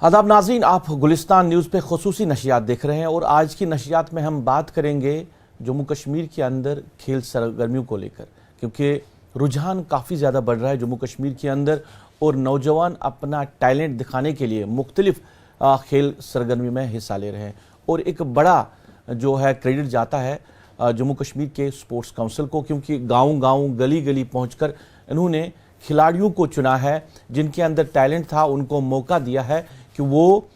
आदाब नाज़रीन, आप गुलिस्तान न्यूज़ पे ख़ुसूसी नशियात देख रहे हैं और आज की नशियात में हम बात करेंगे जम्मू कश्मीर के अंदर खेल सरगर्मियों को लेकर, क्योंकि रुझान काफ़ी ज़्यादा बढ़ रहा है जम्मू कश्मीर के अंदर और नौजवान अपना टैलेंट दिखाने के लिए मुख्तलिफ खेल सरगर्मी में हिस्सा ले रहे हैं। और एक बड़ा जो है क्रेडिट जाता है जम्मू कश्मीर के स्पोर्ट्स काउंसिल को, क्योंकि गाँव-गाँव गली-गली पहुँचकर इन्होंने खिलाड़ियों को चुना है जिनके अंदर टैलेंट था, उनको मौका दिया है कि वो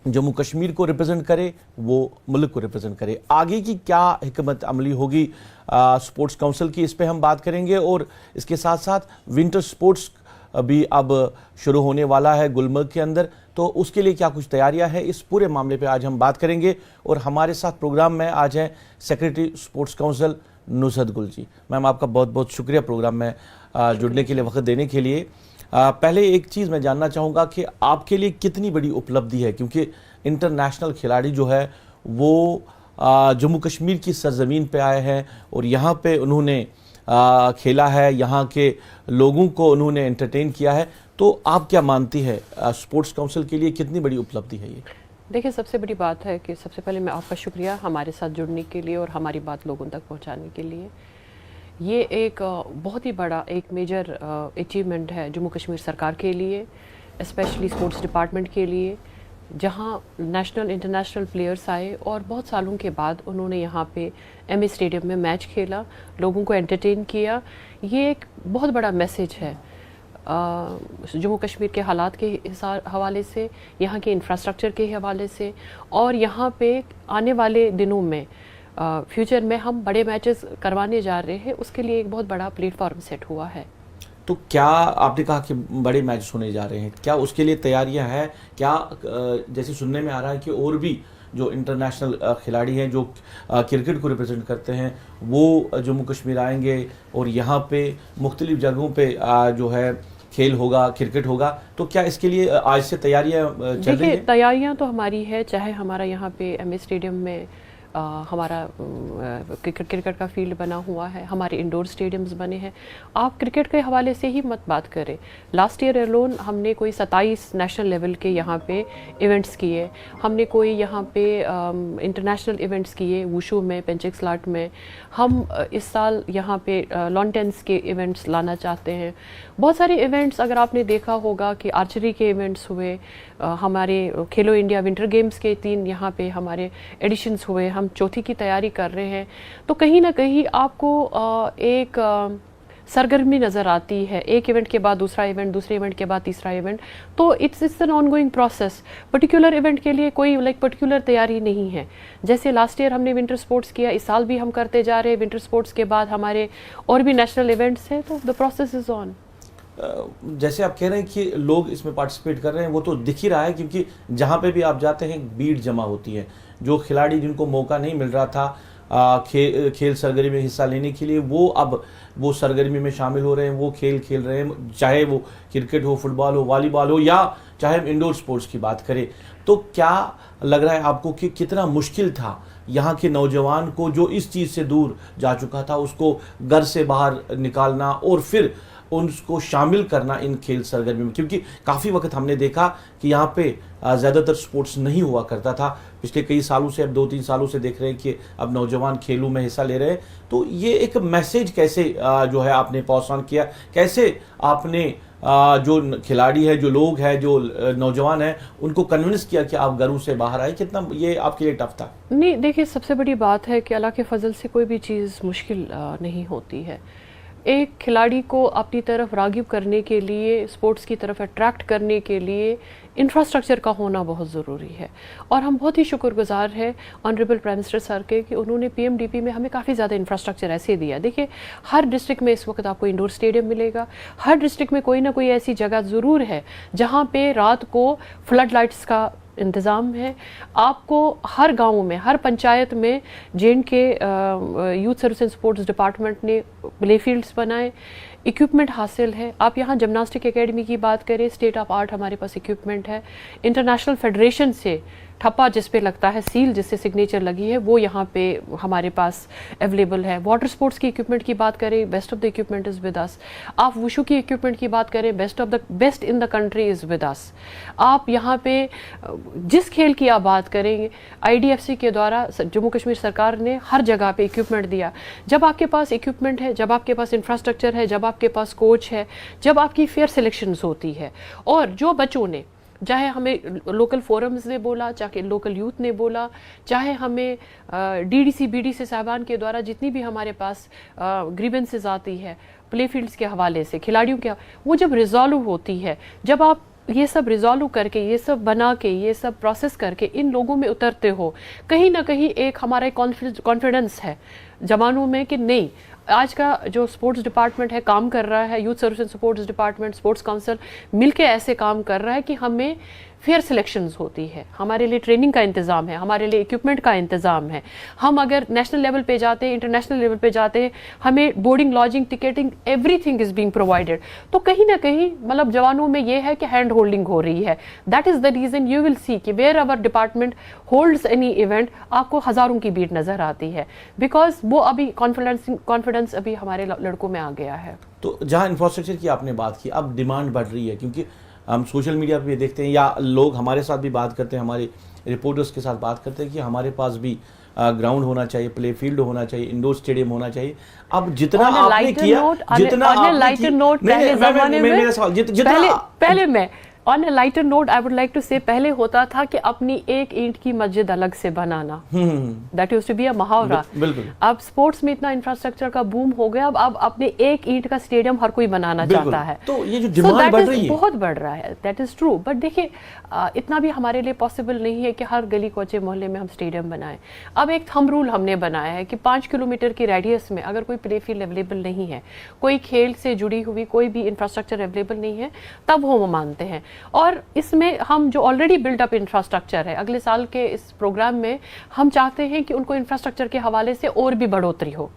जम्मू कश्मीर को रिप्रेजेंट करे, वो मुल्क को रिप्रेजेंट करे। आगे की क्या हिकमत अमली होगी स्पोर्ट्स काउंसिल की, इस पे हम बात करेंगे। और इसके साथ साथ विंटर स्पोर्ट्स भी अब शुरू होने वाला है गुलमर्ग के अंदर, तो उसके लिए क्या कुछ तैयारियां हैं, इस पूरे मामले पे आज हम बात करेंगे। और हमारे साथ प्रोग्राम में आज हैं सेक्रेटरी स्पोर्ट्स काउंसिल नुसरत गुल जी। मैम, आपका बहुत बहुत शुक्रिया प्रोग्राम में जुड़ने के लिए, वक्त देने के लिए। पहले एक चीज़ मैं जानना चाहूँगा कि आपके लिए कितनी बड़ी उपलब्धि है, क्योंकि इंटरनेशनल खिलाड़ी जो है वो जम्मू कश्मीर की सरजमीन पे आए हैं और यहाँ पे उन्होंने खेला है, यहाँ के लोगों को उन्होंने एंटरटेन किया है। तो आप क्या मानती है स्पोर्ट्स काउंसिल के लिए कितनी बड़ी उपलब्धि है ये? देखिए, सबसे बड़ी बात है कि सबसे पहले मैं आपका शुक्रिया हमारे साथ जुड़ने के लिए और हमारी बात लोगों तक पहुंचाने के लिए। ये एक बहुत ही बड़ा एक मेजर अचीवमेंट है जम्मू कश्मीर सरकार के लिए, स्पेशली स्पोर्ट्स डिपार्टमेंट के लिए, जहां नेशनल इंटरनेशनल प्लेयर्स आए और बहुत सालों के बाद उन्होंने यहाँ पे एमए स्टेडियम में मैच खेला, लोगों को एंटरटेन किया। ये एक बहुत बड़ा मैसेज है जम्मू कश्मीर के हालात के हवाले से, यहाँ के इंफ्रास्ट्रक्चर के हवाले से, और यहाँ पे आने वाले दिनों में फ्यूचर में हम बड़े मैचेस करवाने जा रहे हैं, उसके लिए एक बहुत बड़ा प्लेटफॉर्म सेट हुआ है। तो क्या आपने कहा कि बड़े मैच होने जा रहे हैं, क्या उसके लिए तैयारियां हैं? क्या जैसे सुनने में आ रहा है कि और भी जो इंटरनेशनल खिलाड़ी हैं जो क्रिकेट को रिप्रेजेंट करते हैं वो जम्मू कश्मीर आएंगे और यहाँ पे मुख्तलिफ जगहों पे जो है खेल होगा, क्रिकेट होगा, तो क्या इसके लिए आज से तैयारियां चल रही हैं? तैयारियां तो हमारी है, चाहे हमारा यहाँ पे एमए स्टेडियम में हमारा क्रिकेट का फील्ड बना हुआ है, हमारे इंडोर स्टेडियम्स बने हैं। आप क्रिकेट के हवाले से ही मत बात करें, लास्ट ईयर अलोन हमने कोई 27 नेशनल लेवल के यहाँ पे इवेंट्स किए, हमने कोई यहाँ पे इंटरनेशनल इवेंट्स किए वुशु में, पेंचेक्सलाट में। हम इस साल यहाँ पे लॉन टेनिस के इवेंट्स लाना चाहते हैं। बहुत सारे इवेंट्स अगर आपने देखा होगा कि आर्चरी के इवेंट्स हुए, हमारे खेलो इंडिया विंटर गेम्स के 3 यहाँ पे हमारे एडिशंस हुए, हम चौथी की तैयारी कर रहे हैं। तो कहीं ना कहीं आपको एक सरगर्मी नज़र आती है, एक इवेंट के बाद दूसरा इवेंट, दूसरे इवेंट के बाद तीसरा इवेंट। तो it's an ongoing process. Particular event के लिए कोई पर्टिकुलर तैयारी नहीं है। जैसे लास्ट ईयर हमने विंटर स्पोर्ट्स किया, इस साल भी हम करते जा रहे हैं। विंटर स्पोर्ट्स के बाद हमारे और भी नेशनल इवेंट्स हैं, तो द प्रोसेस इज ऑन। जैसे आप कह रहे हैं कि लोग इसमें पार्टिसिपेट कर रहे हैं, वो तो दिख ही रहा है, क्योंकि जहाँ पे भी आप जाते हैं भीड़ जमा होती है। जो खिलाड़ी जिनको मौका नहीं मिल रहा था खेल सरगर्मी में हिस्सा लेने के लिए, वो अब वो सरगर्मी में शामिल हो रहे हैं, वो खेल खेल रहे हैं, चाहे वो क्रिकेट हो, फुटबॉल हो, वॉलीबॉल हो, या चाहे हम इंडोर स्पोर्ट्स की बात करें। तो क्या लग रहा है आपको कि कितना मुश्किल था यहाँ के नौजवान को जो इस चीज़ से दूर जा चुका था, उसको घर से बाहर निकालना और फिर उनको शामिल करना इन खेल सरगर्मी में? क्योंकि काफ़ी वक्त हमने देखा कि यहाँ पे ज़्यादातर स्पोर्ट्स नहीं हुआ करता था। पिछले कई सालों से, अब 2-3 सालों से देख रहे हैं कि अब नौजवान खेलों में हिस्सा ले रहे हैं। तो ये एक मैसेज कैसे जो है आपने पास ऑन किया, कैसे आपने जो खिलाड़ी है, जो लोग हैं, जो नौजवान हैं, उनको कन्विंस किया कि आप घरों से बाहर आए? कितना ये आपके लिए टफ था? नहीं, देखिए, सबसे बड़ी बात है कि अल्लाह के फजल से कोई भी चीज़ मुश्किल नहीं होती है। एक खिलाड़ी को अपनी तरफ रागिब करने के लिए, स्पोर्ट्स की तरफ अट्रैक्ट करने के लिए इंफ्रास्ट्रक्चर का होना बहुत ज़रूरी है। और हम बहुत ही शुक्रगुजार हैं ऑनरेबल प्राइम मिनिस्टर सर के कि उन्होंने पीएमडीपी में हमें काफ़ी ज़्यादा इंफ्रास्ट्रक्चर ऐसे दिया। देखिए, हर डिस्ट्रिक्ट में इस वक्त आपको इंडोर स्टेडियम मिलेगा, हर डिस्ट्रिक्ट में कोई ना कोई ऐसी जगह ज़रूर है जहाँ पे रात को फ्लड लाइट्स का इंतज़ाम है। आपको हर गाँव में, हर पंचायत में JNK youth service and sports department ने प्ले फील्ड्स बनाए। इक्विपमेंट हासिल है। आप यहाँ जिम्नास्टिक एकेडमी की बात करें, स्टेट ऑफ आर्ट हमारे पास इक्विपमेंट है। इंटरनेशनल फेडरेशन से ठप्पा जिस पे लगता है, सील जिससे सिग्नेचर लगी है, वो यहाँ पे हमारे पास अवेलेबल है। वाटर स्पोर्ट्स की इक्विपमेंट की बात करें, best of the equipment is with us. आप वुशु की इक्विपमेंट की बात करें, best in the country is with us. आप यहाँ पे जिस खेल की आप बात करेंगे, IDFC के द्वारा जम्मू कश्मीर सरकार ने हर जगह पे इक्विपमेंट दिया। जब आपके पास इक्विपमेंट है, जब आपके पास इंफ्रास्ट्रक्चर है, जब आपके पास कोच है, जब आपकी फेयर सिलेक्शंस होती है, और जो बच्चों ने, चाहे हमें लोकल फोरम्स ने बोला, चाहे लोकल यूथ ने बोला, चाहे हमें DDC BDC साहबान के द्वारा जितनी भी हमारे पास ग्रीवेंसेस आती है प्ले फील्ड्स के हवाले से, खिलाड़ियों के, वो जब रिजॉल्व होती है, जब आप ये सब रिजॉल्व करके, ये सब बना के, ये सब प्रोसेस करके इन लोगों में उतरते हो, कहीं ना कहीं एक हमारा कॉन्फिडेंस है जवानों में कि नहीं, आज का जो स्पोर्ट्स डिपार्टमेंट है काम कर रहा है, youth service and sports department, sports council मिलके ऐसे काम कर रहा है कि हमें फेयर सिलेक्शंस होती है, हमारे लिए ट्रेनिंग का इंतज़ाम है, हमारे लिए इक्विपमेंट का इंतज़ाम है। हम अगर नेशनल लेवल पे जाते हैं, इंटरनेशनल लेवल पे जाते हैं, हमें boarding, lodging, ticketing, everything is being provided. तो कहीं ना कहीं मतलब जवानों में ये है कि हैंड होल्डिंग हो रही है। That is the reason you will see कि where our department holds any event, आपको हज़ारों की भीड़ नज़र आती है, बिकॉज वो अभी कॉन्फिडेंस अभी हमारे लड़कों में आ गया है। तो जहाँ इंफ्रास्ट्रक्चर की आपने बात की, अब डिमांड बढ़ रही है, क्योंकि हम सोशल मीडिया पे देखते हैं या लोग हमारे साथ भी बात करते हैं, हमारे रिपोर्टर्स के साथ बात करते हैं कि हमारे पास भी ग्राउंड होना चाहिए, प्ले फील्ड होना चाहिए, इंडोर स्टेडियम होना चाहिए। अब जितना आपने किया, जितना on a lighter note I would like to say, पहले होता था कि अपनी एक ईंट की मस्जिद अलग से बनाना, that used to be a मुहावरा। अब स्पोर्ट्स में इतना इंफ्रास्ट्रक्चर का बूम हो गया, अब अपने एक ईंट का स्टेडियम हर कोई बनाना चाहता है। तो ये जो डिमांड बढ़ रही है, बहुत बढ़ रहा है, दैट इज ट्रू। बट देखिए, इतना भी हमारे लिए पॉसिबल नहीं है कि हर गली कोचे मोहल्ले में हम स्टेडियम बनाएं। अब एक थंब रूल हमने बनाया है कि 5 किलोमीटर की रेडियस में अगर कोई प्ले फील्ड अवेलेबल नहीं है, कोई खेल से जुड़ी हुई कोई भी इंफ्रास्ट्रक्चर अवेलेबल नहीं है, तब वो मानते हैं। और इसमें हम जो ऑलरेडी बिल्ड अप इंफ्रास्ट्रक्चर है, अगले साल के इस प्रोग्राम में हम चाहते हैं कि उनको इंफ्रास्ट्रक्चर के हवाले से और भी बढ़ोतरी हो,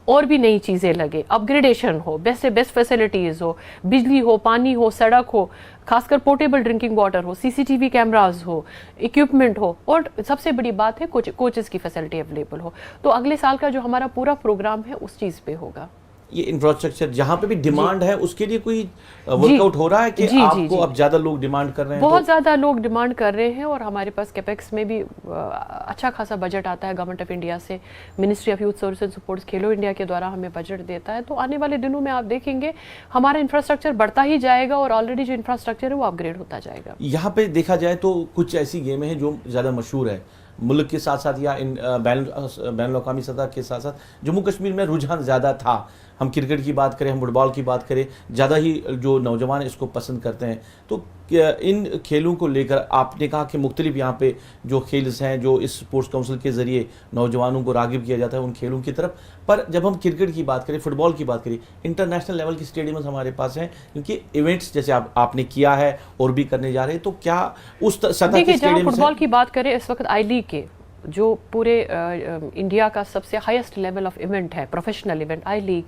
और भी नई चीज़ें लगे, अपग्रेडेशन हो, बेस्ट से बेस्ट फैसिलिटीज़ हो, बिजली हो, पानी हो, सड़क हो, खासकर पोर्टेबल ड्रिंकिंग वाटर हो, CCTV कैमराज हो, इक्विपमेंट हो, और सबसे बड़ी बात है कोचेस की फैसिलिटी अवेलेबल हो। तो अगले साल का जो हमारा पूरा प्रोग्राम है उस चीज़ पे होगा। ये इंफ्रास्ट्रक्चर जहाँ पे भी डिमांड है, उसके लिए कोई वर्कआउट हो रहा है कि आपको अब ज्यादा लोग डिमांड कर रहे हैं? बहुत ज्यादा लोग डिमांड कर रहे हैं, और हमारे पास कैपेक्स में भी अच्छा खासा बजट आता है गवर्नमेंट ऑफ इंडिया से। Ministry of youth service and sports, Khelo India के द्वारा हमें बजट देता है। तो आने वाले दिनों में आप देखेंगे हमारा इंफ्रास्ट्रक्चर बढ़ता ही जाएगा, और ऑलरेडी जो इंफ्रास्ट्रक्चर है वो अपग्रेड होता जाएगा। यहाँ पे देखा जाए तो कुछ ऐसी गेमें हैं जो ज्यादा मशहूर है मुल्क के साथ साथ, या बैन अवी सतह के साथ साथ जम्मू कश्मीर में रुझान ज़्यादा था। हम क्रिकेट की बात करें, हम फुटबॉल की बात करें, ज़्यादा ही जो नौजवान इसको पसंद करते हैं। तो इन खेलों को लेकर आपने कहा कि मुख्तलिफ यहाँ पे जो खेल हैं, जो इस स्पोर्ट्स काउंसिल के ज़रिए नौजवानों को राग़िब किया जाता है उन खेलों की तरफ। पर जब हम क्रिकेट की बात करें, फुटबॉल की बात करें, इंटरनेशनल लेवल के स्टेडियम्स हमारे पास हैं, क्योंकि इवेंट्स जैसे आपने किया है और भी करने जा रहे हैं, तो क्या उस सतह के स्टेडियम? फुटबॉल की बात करें, इस वक्त आई लीग के जो पूरे इंडिया का सबसे हाईएस्ट लेवल ऑफ इवेंट है, प्रोफेशनल इवेंट आई लीग,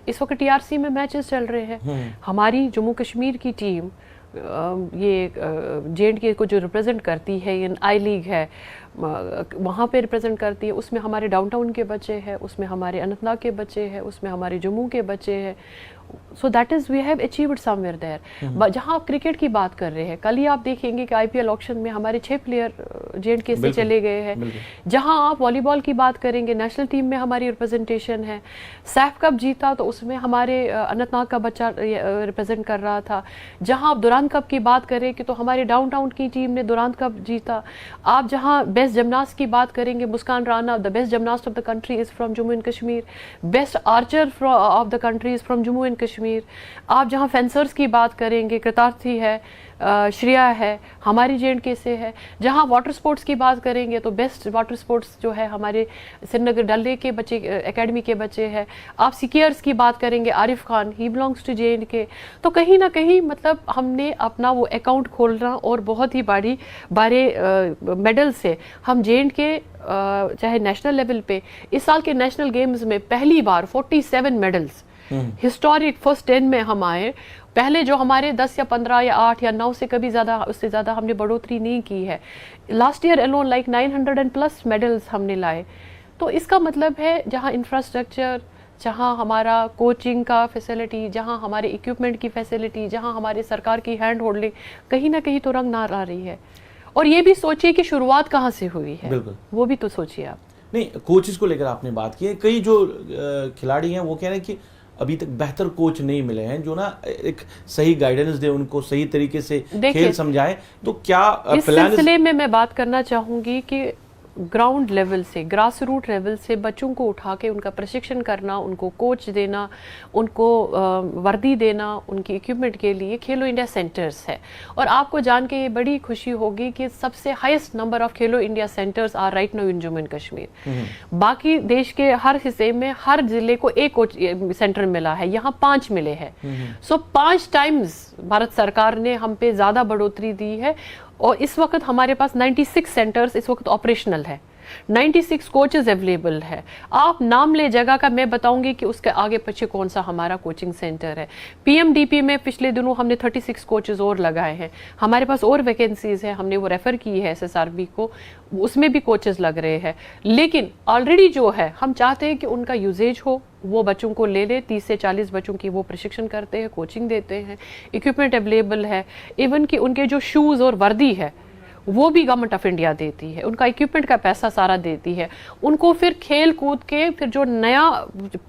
इस वक्त TRC में मैचेस चल रहे हैं। हमारी जम्मू कश्मीर की टीम ये J&K को जो रिप्रेजेंट करती है, ये आई लीग है, वहाँ पे रिप्रेजेंट करती है। उसमें हमारे डाउनटाउन के बच्चे हैं, उसमें हमारे अनंतनाग के बच्चे हैं, उसमें हमारे जम्मू के बच्चे हैं। So that is we have achieved somewhere there. जहाँ आप क्रिकेट की बात कर रहे हैं, कल ही आप देखेंगे कि IPL ऑक्शन में हमारे 6 प्लेयर J&K से चले गए हैं। जहाँ आप वॉलीबॉल की बात करेंगे, नेशनल टीम में हमारी रिप्रेजेंटेशन है। सैफ कप जीता तो उसमें हमारे अनंतनाग का बच्चा रिप्रेजेंट कर रहा था। जहाँ आप दुरान कप की बात करें कि तो हमारे डाउनटाउन की टीम ने दुरान कप जीता। आप जहाँ बेस्ट जिमनास्ट की बात करेंगे, Muskan Rana, the best gymnast of the country is from Jammu and Kashmir. Best archer of the country is from Jammu and Kashmir. आप जहां फेंसर्स की बात करेंगे, कृतार्थी है, श्रेया है, हमारी J&K से है। जहां वाटर स्पोर्ट्स की बात करेंगे तो बेस्ट वाटर स्पोर्ट्स जो है हमारे श्रीनगर डल लेक के बच्चे, एकेडमी के बच्चे हैं। आप सिकियर्स की बात करेंगे, Arif Khan, he belongs to J&K। तो कहीं ना कहीं मतलब हमने अपना वो अकाउंट खोलना, और बहुत ही बारे मेडल से हम J&K चाहे नेशनल लेवल पे, इस साल के नेशनल गेम्स में पहली बार 47 मेडल्स हिस्टोरिक फर्स्ट 10 में हम आए। पहले जो हमारे 10 या 15 या 8 या 9 से कभी ज़्यादा, उससे ज़्यादा हमने बढ़ोतरी नहीं की है। Last year alone like 900+ medals हमने लाए। तो इसका मतलब है जहाँ इंफ्रास्ट्रक्चर, जहाँ हमारा कोचिंग का फैसिलिटी, जहाँ हमारे इक्विपमेंट की फैसिलिटी, जहाँ हमारे सरकार की हैंड होल्डिंग कहीं ना कहीं तो रंग ना ला रही है। और ये भी सोचिए कि शुरुआत कहाँ से हुई है, वो भी तो सोचिए आप। नहीं, कोचेस को लेकर आपने बात की है, कई जो खिलाड़ी हैं वो कह रहे हैं कि अभी तक बेहतर कोच नहीं मिले हैं जो ना एक सही गाइडेंस दे, उनको सही तरीके से खेल समझाए। तो क्या इस सिलसिले में मैं बात करना चाहूंगी कि ग्राउंड लेवल से, ग्रास रूट लेवल से बच्चों को उठा के उनका प्रशिक्षण करना, उनको कोच देना, उनको वर्दी देना, उनकी इक्विपमेंट के लिए खेलो इंडिया सेंटर्स है। और आपको जान के ये बड़ी खुशी होगी कि सबसे highest number of Khelo India centres are right now in Jammu and Kashmir. बाकी देश के हर हिस्से में हर जिले को एक कोच सेंटर मिला है, यहाँ 5 मिले हैं। सो 5 टाइम्स भारत सरकार ने हम पे ज्यादा बढ़ोतरी दी है। और इस वक्त हमारे पास 96 सेंटर्स इस वक्त ऑपरेशनल है, 96 कोचेस अवेलेबल है। आप नाम ले जगह का, मैं बताऊंगी कि उसके आगे पीछे कौन सा हमारा कोचिंग सेंटर है। पीएमडीपी में पिछले दिनों हमने 36 कोचेस और लगाए हैं। हमारे पास और वैकेंसीज है, हमने वो रेफर की है एसएसआरबी को, उसमें भी कोचेस लग रहे हैं। लेकिन ऑलरेडी जो है हम चाहते हैं कि उनका यूजेज हो, वो बच्चों को ले ले। 30 से 40 बच्चों की वो प्रशिक्षण करते हैं, कोचिंग देते हैं, इक्विपमेंट अवेलेबल है। इवन कि उनके जो शूज़ और वर्दी है वो भी गवर्नमेंट ऑफ इंडिया देती है, उनका इक्विपमेंट का पैसा सारा देती है। उनको फिर खेल कूद के फिर जो नया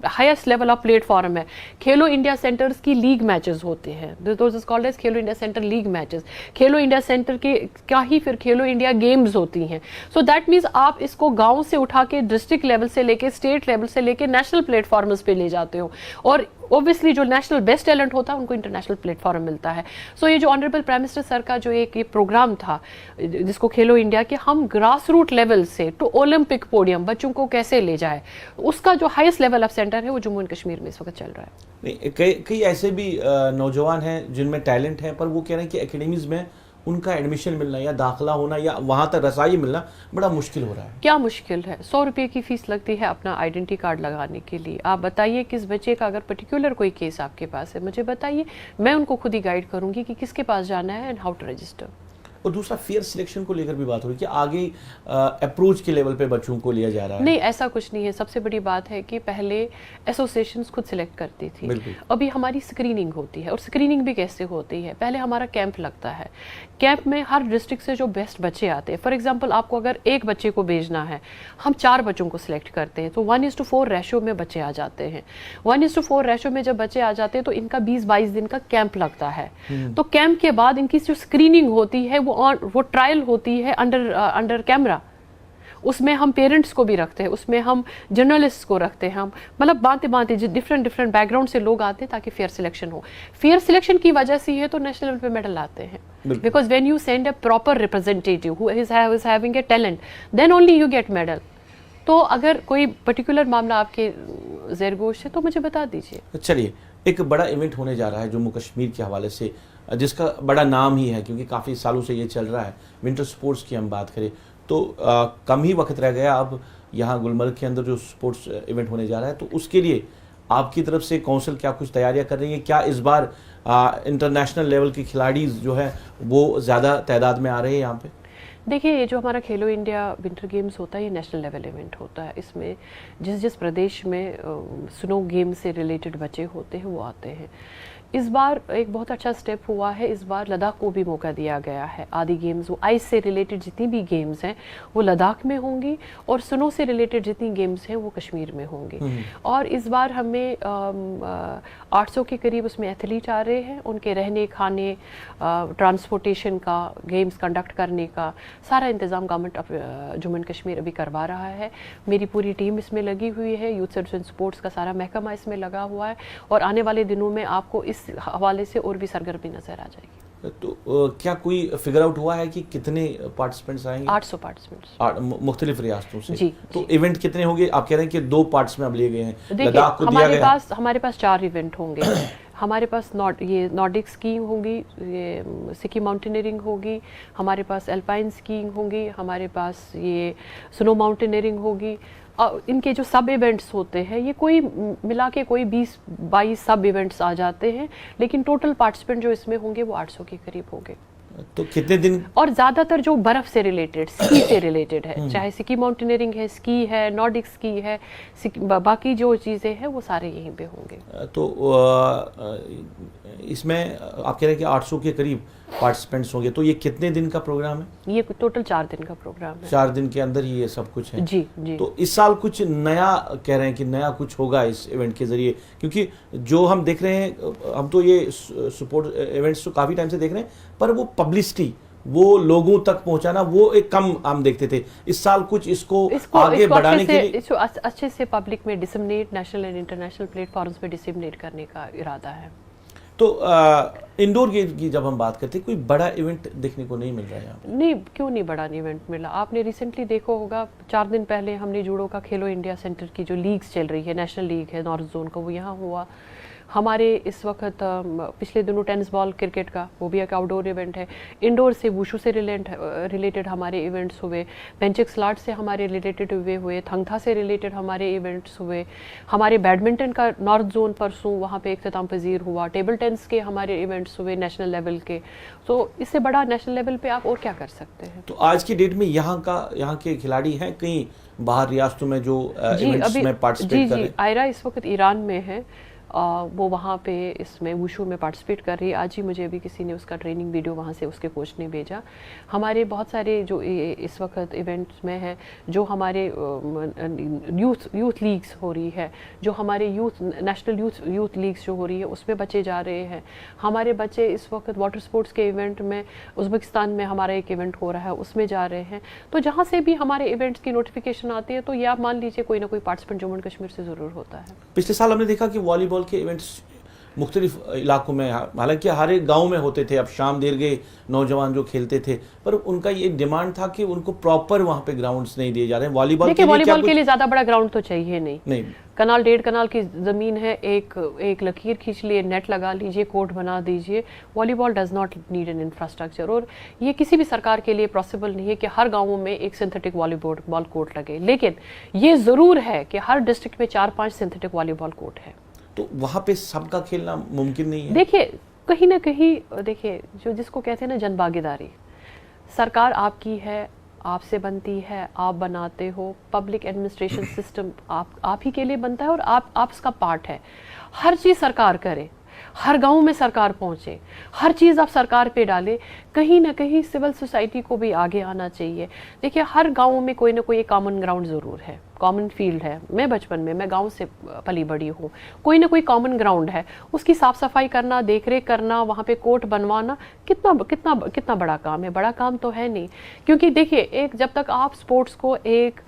हाईएस्ट लेवल ऑफ प्लेटफॉर्म है, खेलो इंडिया सेंटर्स की लीग मैचेस होते हैं, दोस is called as Khelo India centre league matches. Khelo India centre के क्या ही फिर खेलो इंडिया गेम्स होती हैं। सो दैट मीन्स आप इसको गाँव से उठा के डिस्ट्रिक्ट लेवल से लेके, स्टेट लेवल से लेके नेशनल प्लेटफॉर्म्स पे ले जाते हो। और ऑब्वियसली जो नेशनल बेस्ट टैलेंट होता है उनको इंटरनेशनल प्लेटफॉर्म मिलता है। सो ये जो ऑनरेबल प्राइम मिनिस्टर सर का जो एक ये प्रोग्राम था जिसको खेलो इंडिया के, हम ग्रास रूट लेवल से टू ओलंपिक पोडियम बच्चों को कैसे ले जाए, उसका जो हाईएस्ट लेवल ऑफ सेंटर है वो जम्मू एंड कश्मीर में इस वक्त चल रहा है। कई ऐसे भी नौजवान हैं जिनमें टैलेंट है, पर वो कह रहे हैं कि एकेडमीज में उनका एडमिशन मिलना या दाखिला होना या वहां तक रसाई मिलना बड़ा मुश्किल हो रहा है। क्या मुश्किल है? 100 रुपये की फीस लगती है अपना आइडेंटिटी कार्ड लगाने के लिए। आप बताइए किस बच्चे का अगर पर्टिकुलर कोई केस आपके पास है, मुझे बताइए, मैं उनको खुद ही गाइड करूंगी कि किसके पास जाना है एंड हाउ टू रजिस्टर। और दूसरा फेयर सिलेक्शन को लेकर भी बात हो रही है कि आगे अप्रोच के लेवल पे बच्चों को लिया जा रहा है। नहीं, ऐसा कुछ नहीं है। सबसे बड़ी बात है कि पहले एसोसिएशंस खुद सिलेक्ट करती थी, अभी हमारी स्क्रीनिंग होती है। और स्क्रीनिंग भी कैसे होती है? पहले हमारा कैंप लगता है, कैंप में हर डिस्ट्रिक्ट से जो बेस्ट बच्चे आते हैं, फॉर एग्जाम्पल आपको अगर एक बच्चे को भेजना है, हम 4 बच्चों को सिलेक्ट करते हैं, तो 1:4 रेशो में बच्चे आ जाते हैं। 1:4 रेशो में जब बच्चे आ जाते हैं तो इनका 20-22 दिन का कैंप लगता है। तो कैंप के बाद इनकी जो स्क्रीनिंग होती है वो ट्रायल होती है अंडर कैमरा। उसमें हम पेरेंट्स को भी रखते हैं, उसमें हम जर्नलिस्ट को रखते हैं, हम मतलब भांति जो डिफरेंट बैकग्राउंड से लोग आते हैं ताकि फेयर सिलेक्शन हो। फेयर सिलेक्शन की वजह से ही तो नेशनल लेवल पे मेडल आते हैं, because when you send a proper representative who is having a talent, then only you get medal. तो अगर कोई पर्टिकुलर मामला आपके ज़ेरगोश है तो मुझे बता दीजिए। चलिए, एक बड़ा इवेंट होने जा रहा है जम्मू कश्मीर के हवाले से, जिसका बड़ा नाम ही है क्योंकि काफ़ी सालों से ये चल रहा है। विंटर स्पोर्ट्स की हम बात करें तो कम ही वक्त रह गया अब यहाँ गुलमर्ग के अंदर जो स्पोर्ट्स इवेंट होने जा रहा है, तो उसके लिए आपकी तरफ से काउंसिल क्या कुछ तैयारियां कर रही है? क्या इस बार इंटरनेशनल लेवल के खिलाड़ी जो है वो ज़्यादा तादाद में आ रहे हैं यहाँ पे? देखिए, ये जो हमारा खेलो इंडिया विंटर गेम्स होता है ये नेशनल लेवल इवेंट होता है। इसमें जिस प्रदेश में स्नो गेम से रिलेटेड बच्चे होते हैं वो आते हैं। इस बार एक बहुत अच्छा स्टेप हुआ है, इस बार लद्दाख को भी मौका दिया गया है। आदि गेम्स, वो आइस से रिलेटेड जितनी भी गेम्स हैं वो लद्दाख में होंगी, और स्नो से रिलेटेड जितनी गेम्स हैं वो कश्मीर में होंगी। और इस बार हमें 800 के करीब उसमें एथलीट आ रहे हैं। उनके रहने, खाने, ट्रांसपोर्टेशन का, गेम्स कंडक्ट करने का सारा इंतज़ाम government of Jammu and Kashmir अभी करवा रहा है। मेरी पूरी टीम इसमें लगी हुई है, यूथ सर्विस एंड स्पोर्ट्स का सारा महकमा इसमें लगा हुआ है। और आने वाले दिनों में आपको इस हवाले से और भी सरगर्मी नजर आ जाएगी। तो क्या कोई फिगर आउट हुआ है कि कितने पार्टिसिपेंट्स आएंगे? 800 पार्टिसिपेंट्स मुख्तलिफ रियासतों से। जी, तो इवेंट कितने होंगे? आप कह रहे हैं कि 2 पार्ट्स में अब लिए गए हैं, लद्दाख को दिया हमारे गया। हमारे पास 4 इवेंट होंगे। हमारे पास ये नॉर्डिक स्कीइंग होगी, ये सिकी माउंटेनियरिंग होगी, हमारे पास एल्पाइन स्कीइंग होगी, हमारे पास ये स्नो माउंटेनियरिंग होगी। इनके जो सब इवेंट्स होते हैं ये कोई मिला के कोई 20-22 सब इवेंट्स आ जाते हैं, लेकिन टोटल पार्टिसिपेंट जो इसमें होंगे वो 800 के करीब होंगे। तो कितने दिन? और ज़्यादातर जो बर्फ़ से रिलेटेड, स्की से रिलेटेड है, चाहे सिकी माउंटेनियरिंग है, स्की है, नॉर्डिक स्की है, बाकी जो चीज़ें हैं वो सारे यहीं पे होंगे। तो इसमें आप कह रहे हैं कि 800 के करीब पार्टिसिपेंट्स होंगे, तो ये कितने दिन का प्रोग्राम है? ये टोटल 4 दिन का प्रोग्राम है। 4 दिन के अंदर ही ये सब कुछ है? जी जी। तो इस साल कुछ नया कह रहे हैं कि नया कुछ होगा इस इवेंट के जरिए, क्योंकि जो हम देख रहे हैं, हम तो ये सपोर्ट इवेंट्स तो काफ़ी टाइम से देख रहे हैं, पर वो पब्लिसिटी, वो लोगों तक पहुंचाना, वो एक कम हम देखते थे। इस साल कुछ इसको आगे बढ़ाने के लिए इसको अच्छे से पब्लिक में disseminate, national and international platforms पे डिसेमिनेट करने का इरादा है। तो इंडोर गेम की जब हम बात करते हैं, कोई बड़ा इवेंट देखने को नहीं मिल रहा है यहाँ पे? नहीं, क्यों नहीं बड़ा इवेंट मिला? आपने रिसेंटली देखा होगा, 4 दिन पहले हमने जूडो का खेलो इंडिया सेंटर की जो लीग्स चल रही है, नेशनल लीग है नॉर्थ जोन का, वो यहाँ हुआ। हमारे इस वक्त पिछले दिनों टेनिस बॉल क्रिकेट का, वो भी एक आउटडोर इवेंट है। इंडोर से वुशु से रिलेटेड हमारे इवेंट्स हुए, पेंचिक स्लाट से हमारे रिलेटेड हुए, थंगथा से रिलेटेड हमारे इवेंट्स हुए। हमारे बैडमिंटन का नॉर्थ जोन परसों वहाँ पे इख्तिताम पजीर हुआ। टेबल टेनिस के हमारे इवेंट्स हुए नेशनल लेवल के। तो इससे बड़ा नेशनल लेवल पे आप और क्या कर सकते हैं? तो आज की डेट में यहाँ के खिलाड़ी हैं कहीं बाहर रियासतों में जो इवेंट्स में पार्टिसिपेट कर रहे हैं? आयरा इस वक्त ईरान में है, वो वहाँ पे इसमें वुशु में पार्टिसिपेट कर रही है। आज ही मुझे अभी किसी ने उसका ट्रेनिंग वीडियो वहाँ से उसके कोच ने भेजा। हमारे बहुत सारे जो इस वक्त इवेंट्स में हैं, जो हमारे यूथ लीग्स हो रही है, जो हमारे नेशनल यूथ लीग्स जो हो रही है उसमें बच्चे जा रहे हैं। हमारे बच्चे इस वक्त वाटर स्पोर्ट्स के इवेंट में, उज़्बेकिस्तान में हमारा एक इवेंट हो रहा है उसमें जा रहे हैं। तो जहाँ से भी हमारे इवेंट्स की नोटिफिकेशन आती है, तो ये आप मान लीजिए कोई ना कोई पार्टिसिपेंट जम्मू एंड कश्मीर से ज़रूर होता है। पिछले साल हमने देखा कि वॉलीबॉल के इवेंट्स मुख्तलिफ इलाकों में, हालांकि हर एक गाँव में होते थे, अब शाम देर गए नौजवान जो खेलते थे, पर उनका ये डिमांड था कि उनको प्रॉपर वहाँ पे ग्राउंड्स नहीं दिए जा रहे हैं। वॉलीबॉल के लिए ज़्यादा बड़ा ग्राउंड तो चाहिए नहीं। कनाल 1.5 कनाल की ज़मीन है, एक लकीर खींच लिए, नेट लगा लीजिए, कोर्ट बना दीजिए। Volleyball does not need an infrastructure, और ये किसी भी सरकार के लिए पॉसिबल नहीं है कि हर गाँवों में एक सिंथेटिक वॉलीबॉल कोर्ट लगे। लेकिन ये ज़रूर है कि हर डिस्ट्रिक्ट में 4-5 सिंथेटिक वॉलीबॉल कोर्ट है। तो वहाँ पे सबका खेलना मुमकिन नहीं है? देखिए, कहीं ना कहीं देखिए, जो जिसको कहते हैं ना जनभागीदारी, सरकार आपकी है, आपसे बनती है, आप बनाते हो। पब्लिक एडमिनिस्ट्रेशन सिस्टम आप ही के लिए बनता है और आप इसका पार्ट है। हर चीज़ सरकार करे, हर गांव में सरकार पहुंचे, हर चीज़ आप सरकार पे डाले। कहीं ना कहीं सिविल सोसाइटी को भी आगे आना चाहिए। देखिए, हर गांव में कोई ना कोई एक कॉमन ग्राउंड ज़रूर है, कॉमन फील्ड है। मैं बचपन में, मैं गांव से पली बड़ी हूँ, कोई ना कोई कॉमन ग्राउंड है, उसकी साफ़ सफाई करना, देख रेख करना, वहाँ पे कोर्ट बनवाना कितना कितना कितना बड़ा काम है? बड़ा काम तो है नहीं। क्योंकि देखिए, जब तक आप स्पोर्ट्स को एक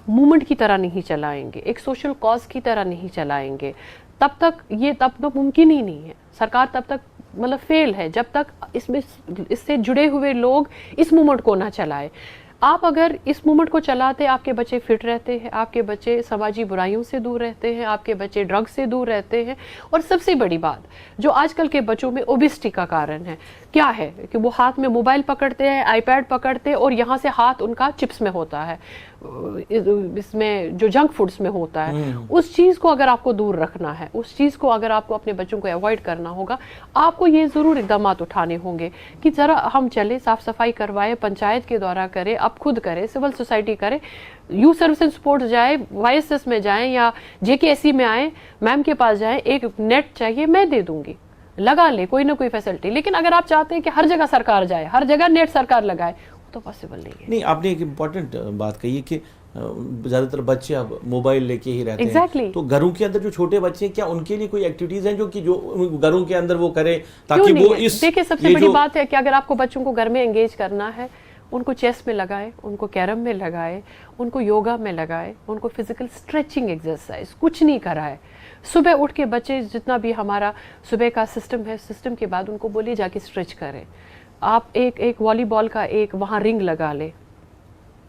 मूवमेंट की तरह नहीं चलाएंगे, एक सोशल कॉज की तरह नहीं चलाएंगे, तब तो मुमकिन ही नहीं है। सरकार तब तक मतलब फेल है जब तक इससे जुड़े हुए लोग इस मूवमेंट को ना चलाए। आप अगर इस मूवमेंट को चलाते, आपके बच्चे फिट रहते हैं, आपके बच्चे समाजी बुराइयों से दूर रहते हैं, आपके बच्चे ड्रग्स से दूर रहते हैं। और सबसे बड़ी बात जो आजकल के बच्चों में ओबेसिटी का कारण है, क्या है कि वो हाथ में मोबाइल पकड़ते हैं, आईपैड पकड़ते हैं, और यहाँ से हाथ उनका चिप्स में होता है, इसमें जो जंक फूड्स में होता है। उस चीज़ को अगर आपको दूर रखना है, उस चीज़ को अगर आपको अपने बच्चों को अवॉइड करना होगा, आपको ये ज़रूर इक़दाम उठाने होंगे कि ज़रा हम चले, साफ़ सफाई करवाएं, पंचायत के द्वारा करें, अब खुद करें, सिविल सोसाइटी करे, यूथ सर्विस एंड स्पोर्ट्स जाए, YSS में जाएं या JKSE में आए, मैम के पास जाएं, एक नेट चाहिए मैं दे दूंगी, लगा ले कोई ना कोई फैसिलिटी। लेकिन अगर आप चाहते हैं कि हर जगह सरकार जाए, हर जगह नेट सरकार लगाए, तो पॉसिबल नहीं है। नहीं, आपने एक इम्पॉर्टेंट बात कही है कि ज़्यादातर बच्चे अब मोबाइल लेके ही रहते हैं। तो घरों के अंदर जो छोटे बच्चे हैं, क्या उनके लिए कोई एक्टिविटीज़ हैं जो घरों के अंदर वो करें, ताकि वो इस देखिए, सबसे बड़ी बात है कि अगर आपको बच्चों को घर में एंगेज करना है, उनको चेस में लगाए, उनको कैरम में लगाए, उनको योगा में लगाए, उनको फिजिकल स्ट्रेचिंग एक्सरसाइज कुछ नहीं कराए। सुबह उठ के बच्चे जितना भी हमारा सुबह का सिस्टम है, सिस्टम के बाद उनको बोलिए जाके स्ट्रेच करें। आप एक वॉलीबॉल का एक वहाँ रिंग लगा ले,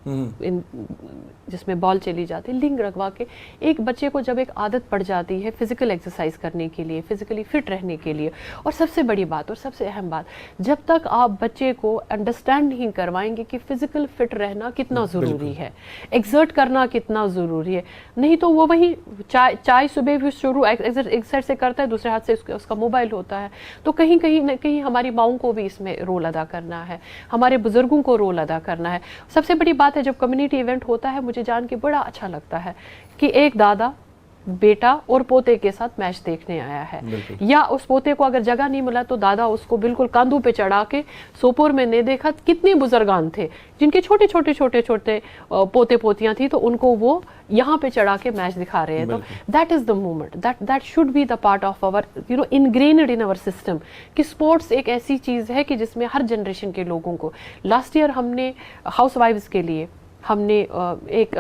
जिसमें बॉल चली जाती है, लिंग रखवा के एक बच्चे को जब एक आदत पड़ जाती है फिजिकल एक्सरसाइज करने के लिए, फिजिकली फिट रहने के लिए, और सबसे बड़ी बात और सबसे अहम बात, जब तक आप बच्चे को अंडरस्टैंड नहीं करवाएंगे कि फिजिकल फिट रहना कितना ज़रूरी है, एक्सर्ट करना कितना ज़रूरी है, नहीं तो वो वही चाय सुबह भी शुरू एक्सरसाइज से करता है, दूसरे हाथ से उसका मोबाइल होता है। तो कहीं न कहीं हमारी माँओं को भी इसमें रोल अदा करना है, हमारे बुजुर्गों को रोल अदा करना है। सबसे बड़ी बात है, जब कम्युनिटी इवेंट होता है मुझे जान के बड़ा अच्छा लगता है कि एक दादा बेटा और पोते के साथ मैच देखने आया है, या उस पोते को अगर जगह नहीं मिला तो दादा उसको बिल्कुल कांधों पे चढ़ा के सोपोर में नहीं देखा। कितने बुजुर्गान थे जिनके छोटे छोटे पोते पोतियां थी, तो उनको वो यहाँ पे चढ़ा के मैच दिखा रहे हैं। तो that is the movement, that should be the part of our ingrained in our system कि स्पोर्ट्स एक ऐसी चीज है कि जिसमें हर जनरेशन के लोगों को, लास्ट ईयर हमने हाउस वाइफ्स के लिए हमने एक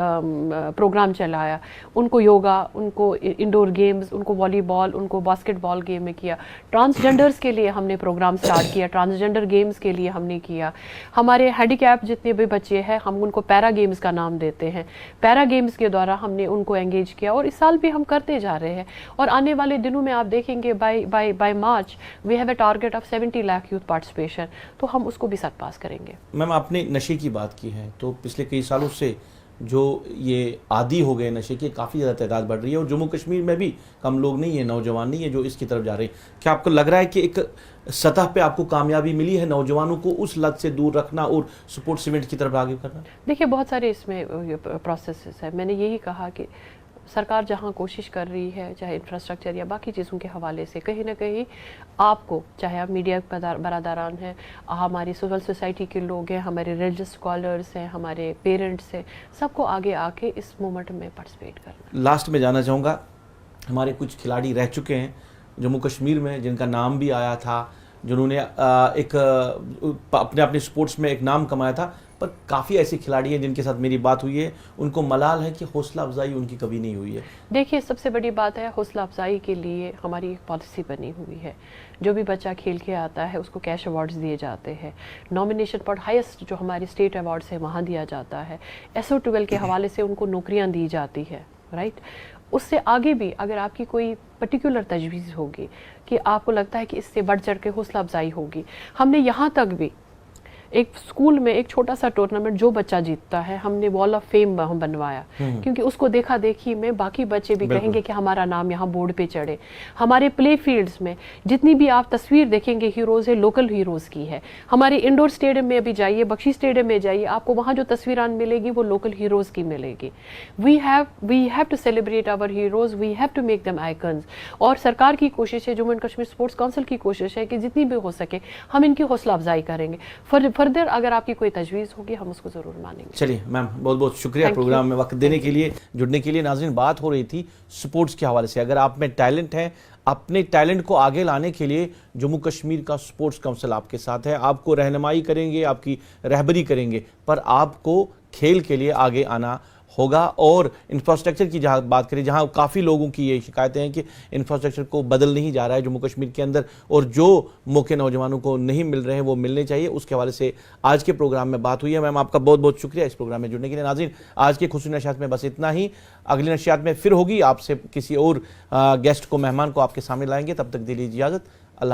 प्रोग्राम चलाया, उनको योगा, उनको इंडोर गेम्स, उनको वॉलीबॉल, उनको बास्केटबॉल गेम में किया। ट्रांसजेंडर्स के लिए हमने प्रोग्राम स्टार्ट किया, ट्रांसजेंडर गेम्स के लिए हमने किया। हमारे हैंडीकैप जितने भी बच्चे हैं हम उनको पैरा गेम्स का नाम देते हैं, पैरा गेम्स के द्वारा हमने उनको एंगेज किया, और इस साल भी हम करते जा रहे हैं। और आने वाले दिनों में आप देखेंगे by March we have a target of 70 lakh youth participation, तो हम उसको भी सरपास करेंगे। मैम, आपने नशे की बात की है, तो पिछले कई सालों से जो ये आदी हो गए नशे की, काफ़ी ज़्यादा तादाद बढ़ रही है, और जम्मू कश्मीर में भी कम लोग नहीं है, नौजवान नहीं है जो इसकी तरफ जा रहे हैं। क्या आपको लग रहा है कि एक सतह पे आपको कामयाबी मिली है नौजवानों को उस लत से दूर रखना और स्पोर्ट्स इवेंट की तरफ आगे करना? देखिए, बहुत सारे इसमें प्रोसेस है। मैंने यही कहा कि सरकार जहां कोशिश कर रही है, चाहे इंफ्रास्ट्रक्चर या बाकी चीज़ों के हवाले से, कहीं ना कहीं आपको, चाहे आप मीडिया बरादरान हैं, हमारी सिविल सोसाइटी के लोग हैं, हमारे रिलीजियस स्कॉलर्स हैं, हमारे पेरेंट्स हैं, सबको आगे आके इस मूवमेंट में पार्टिसिपेट करना। लास्ट में जाना चाहूँगा, हमारे कुछ खिलाड़ी रह चुके हैं जम्मू कश्मीर में जिनका नाम भी आया था, जिन्होंने अपने स्पोर्ट्स में एक नाम कमाया था, पर काफ़ी ऐसे खिलाड़ी हैं जिनके साथ मेरी बात हुई है, उनको मलाल है कि हौसला अफजाई उनकी कभी नहीं हुई है। देखिए, सबसे बड़ी बात है, हौसला अफजाई के लिए हमारी एक पॉलिसी बनी हुई है। जो भी बच्चा खेल के आता है उसको कैश अवार्ड्स दिए जाते हैं, नॉमिनेशन पर हाईएस्ट जो हमारी स्टेट अवार्ड्स है वहाँ दिया जाता है, SO12 के हवाले से उनको नौकरियाँ दी जाती है, राइट। उससे आगे भी अगर आपकी कोई पर्टिकुलर तजवीज़ होगी कि आपको लगता है कि इससे बढ़ चढ़ के हौसला अफजाई होगी, हमने यहाँ तक भी एक स्कूल में एक छोटा सा टूर्नामेंट, जो बच्चा जीतता है हमने वॉल ऑफ फेम बनवाया, क्योंकि उसको देखा देखी में बाकी बच्चे भी कहेंगे कि हमारा नाम यहाँ बोर्ड पे चढ़े। हमारे प्ले फील्ड्स में जितनी भी आप तस्वीर देखेंगे हीरोज़ है, लोकल हीरोज़ की है। हमारे इंडोर स्टेडियम में अभी जाइए, बख्शी स्टेडियम में जाइए, आपको वहाँ जो तस्वीरान मिलेगी वो लोकल हीरोज़ की मिलेगी। We have to celebrate our heroes, we have to make them icons. और सरकार की कोशिश है, Jammu and Kashmir sports council की कोशिश है कि जितनी भी हो सके हम इनकी हौसला अफजाई करेंगे। फर्दर अगर आपकी कोई तजवीज़ होगी हम उसको ज़रूर मानेंगे। चलिए मैम, बहुत बहुत शुक्रिया प्रोग्राम में वक्त देने के लिए, जुड़ने के लिए। नाज़रीन, बात हो रही थी स्पोर्ट्स के हवाले से। अगर आप में टैलेंट है, अपने टैलेंट को आगे लाने के लिए जम्मू कश्मीर का स्पोर्ट्स काउंसिल आपके साथ है, आपको रहनुमाई करेंगे, आपकी रहबरी करेंगे, पर आपको खेल के लिए आगे आना होगा। और इंफ्रास्ट्रक्चर की जहाँ बात करें, जहाँ काफ़ी लोगों की ये शिकायतें हैं कि इंफ्रास्ट्रक्चर को बदल नहीं जा रहा है जम्मू कश्मीर के अंदर, और जो मौके नौजवानों को नहीं मिल रहे हैं वो मिलने चाहिए, उसके हवाले से आज के प्रोग्राम में बात हुई है। मैम, आपका बहुत बहुत शुक्रिया इस प्रोग्राम में जुड़ने के लिए। नाज़रीन, आज के खुसूसी नशियात में बस इतना ही। अगली नशियात में फिर होगी, आपसे किसी और गेस्ट को, मेहमान को आपके सामने लाएंगे। तब तक दे लीजिए इजाज़त। अल्लाह।